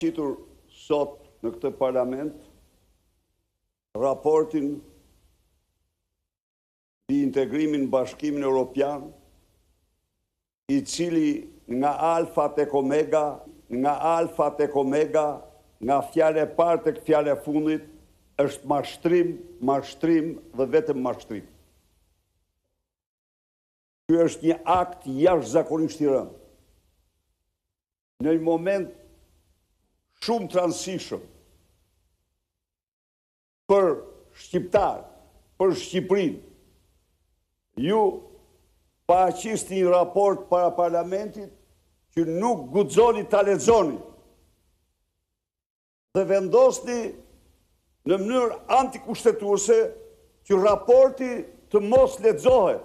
qitur sot në këtë parlament raportin i integrimin në Bashkimin Evropian, i cili nga alfa tek omega, nga fjale e parë tek fjale e fundit, është mashtrim dhe vetëm mashtrim. Ky është një akt jashtëzakonisht i rëndë. Në një moment shumë të rëndësishëm për shqiptar, për Shqipërinë, ju paraqisti një raport para parlamentit që nuk guxoni ta lexoni dhe vendosni në mënyrë antikushtetuese që raporti të mos lexohet,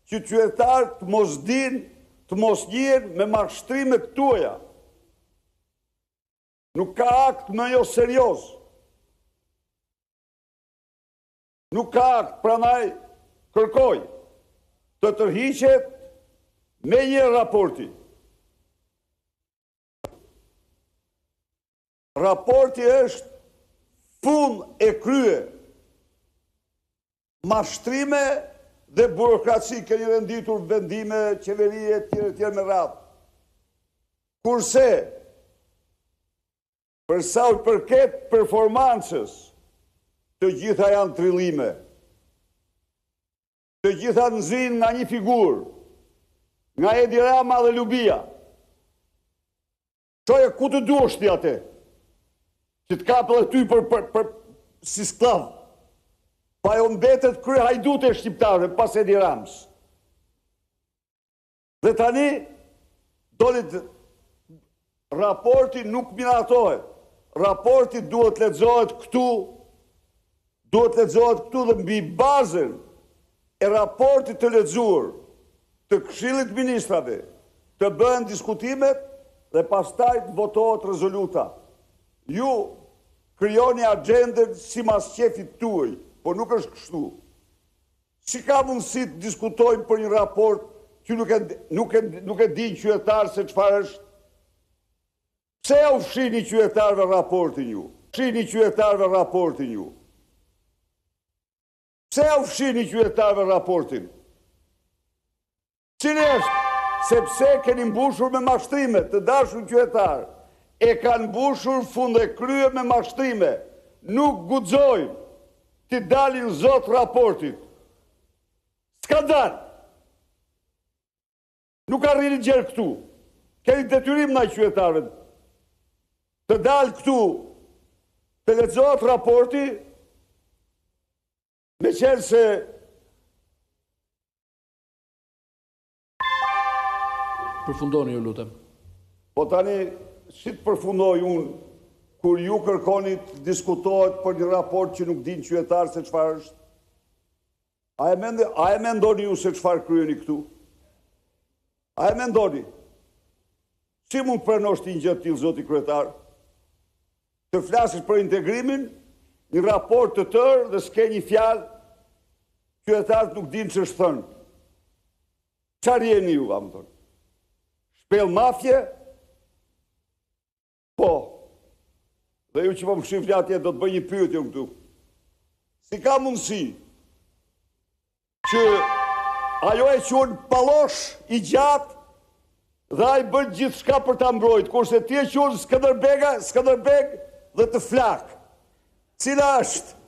që qytetarët të mos dinë, të mos njihen me mashtrime të tuaja. Nuk ka akt më jo serioz. Nuk ka akt, prandaj kërkoj të tërhiqet me një raporti. Raporti është fund e krye. Mashtrime dhe burokraci keni renditur vendime, qeverie, tjere me radhë. Kurse, për sa u përket performancës, të gjitha janë trillime. Të gjitha nxirren nga një figurë, nga Edi Rama dhe Lubia. Çoje ku të duash ti atë? Që të kapë dhe ty për si sklav. Pa jo mbetet krye hajdute e shqiptarëve pas Edi Ramës. Dhe tani, dolit raporti nuk miratohet. Raporti duhet lexohet këtu dhe mbi bazën e raportit të lexuar të Këshillit të Ministrave të bëhen diskutimet dhe pastaj të votohet rezoluta. Ju krijoni agjendën si mas qefit tuaj, por nuk është kështu. Si ka mundësi të diskutojmë për një raport që nuk e din qytetarë se çfarë është? Pse u fshini qytetarëve raportin ju? Pse u fshini qytetarëve raportin? Cili është? Sepse keni mbushur me mashtrime, të dashur qytetarë, e kanë mbushur fund e krye me mashtrime. Nuk guxojnë të dalin zot raportit. S'ka dalë. Nuk arrini gjerë këtu. Keni detyrim ndaj qytetarëve. Të dalë këtu, të lexohet raporti, me qenë se përfundoni ju lutem. Po tani, si të përfundoj unë, kur ju kërkoni të diskutohet për një raport që nuk din qytetarë se çfarë është? A e mendoni ju se çfarë kryeni këtu? A e mendoni? Si mund pranosh ti një gjë të tillë, zoti kryetar? Të flasis për integrimin, një raport të tërë dhe s'ke një fjalë, qytetarët nuk dinë ç'është thënë. Çfarë jeni ju, më thonë? Shpel mafje? Po. Dhe ju që po më shifni atje do të bëj një pyetje këtu. Si ka mundësi që ajo e quhen pallosh i gjatë dhe ai bën gjithçka për ta mbrojtur, kurse ti e quhen Skënderbeg dhe të flak. Cila është?